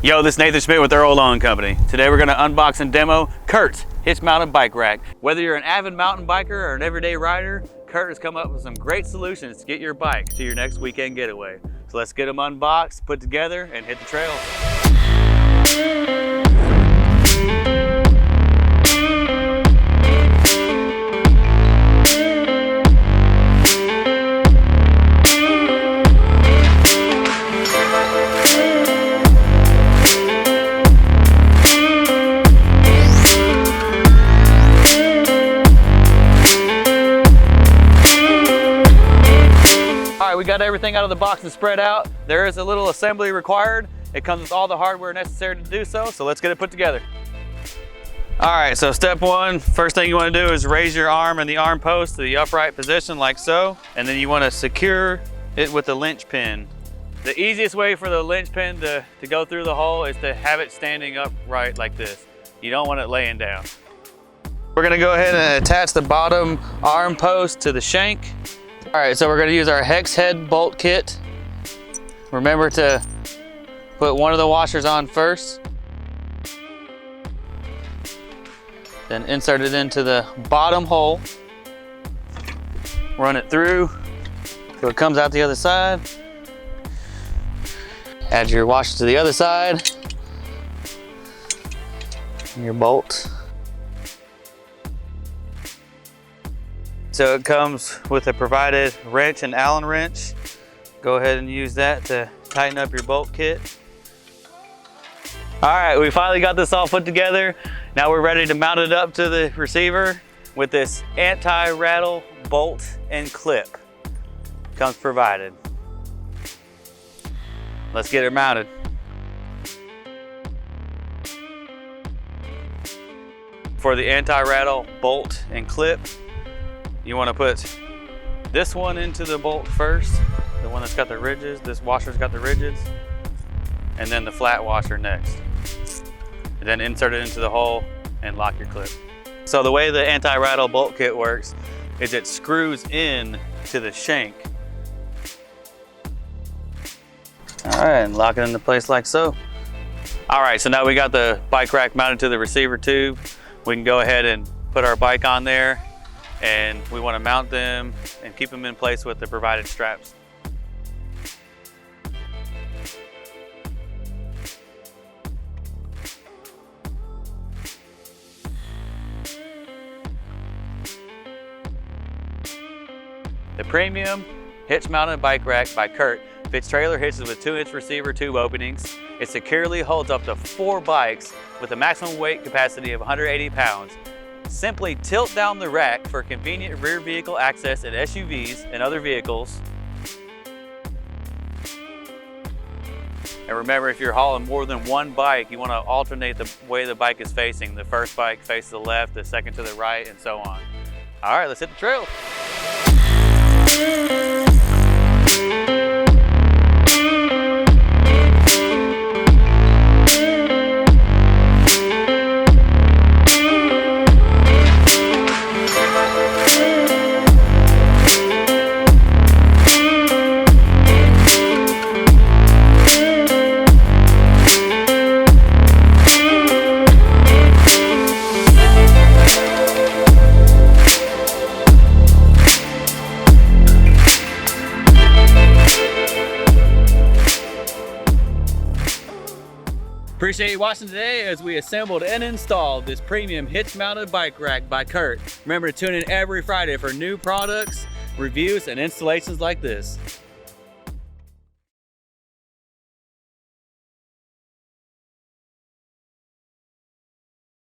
Yo, this is Nathan Schmidt with Earl Loan Company. Today we're going to unbox and demo Curt's hitch mounted bike rack. Whether you're an avid mountain biker or an everyday rider, Curt has come up with some great solutions to get your bike to your next weekend getaway. So let's get them unboxed, put together, and hit the trail. We got everything out of the box and spread out. There is a little assembly required. It comes with all the hardware necessary to do so let's get it put together. All right, so step one, first thing you want to do is raise your arm and the arm post to the upright position like so, and then you want to secure it with a linch pin. The easiest way for the linch pin to go through the hole is to have it standing upright like this. You don't want it laying down. We're gonna go ahead and attach the bottom arm post to the shank. All right, so we're gonna use our hex head bolt kit. Remember to put one of the washers on first. Then insert it into the bottom hole. Run it through so it comes out the other side. Add your washer to the other side. And your bolt. So it comes with a provided wrench and Allen wrench. Go ahead and use that to tighten up your bolt kit. All right, we finally got this all put together. Now we're ready to mount it up to the receiver with this anti-rattle bolt and clip. Comes provided. Let's get it mounted. For the anti-rattle bolt and clip, you want to put this one into the bolt first, the one that's got the ridges. This washer's got the ridges, and then the flat washer next. And then insert it into the hole and lock your clip. So the way the anti-rattle bolt kit works is it screws in to the shank. All right, and lock it into place like so. All right, so now we got the bike rack mounted to the receiver tube. We can go ahead and put our bike on there, and we want to mount them and keep them in place with the provided straps. The premium hitch mounted bike rack by Curt fits trailer hitches with 2-inch receiver tube openings. It securely holds up to 4 bikes with a maximum weight capacity of 180 pounds. Simply tilt down the rack for convenient rear vehicle access in SUVs and other vehicles. And remember, if you're hauling more than one bike, you want to alternate the way the bike is facing. The first bike faces to the left, the second to the right, and so on. All right, let's hit the trail. Appreciate you watching today as we assembled and installed this premium hitch mounted bike rack by Curt. Remember to tune in every Friday for new products, reviews, and installations like this.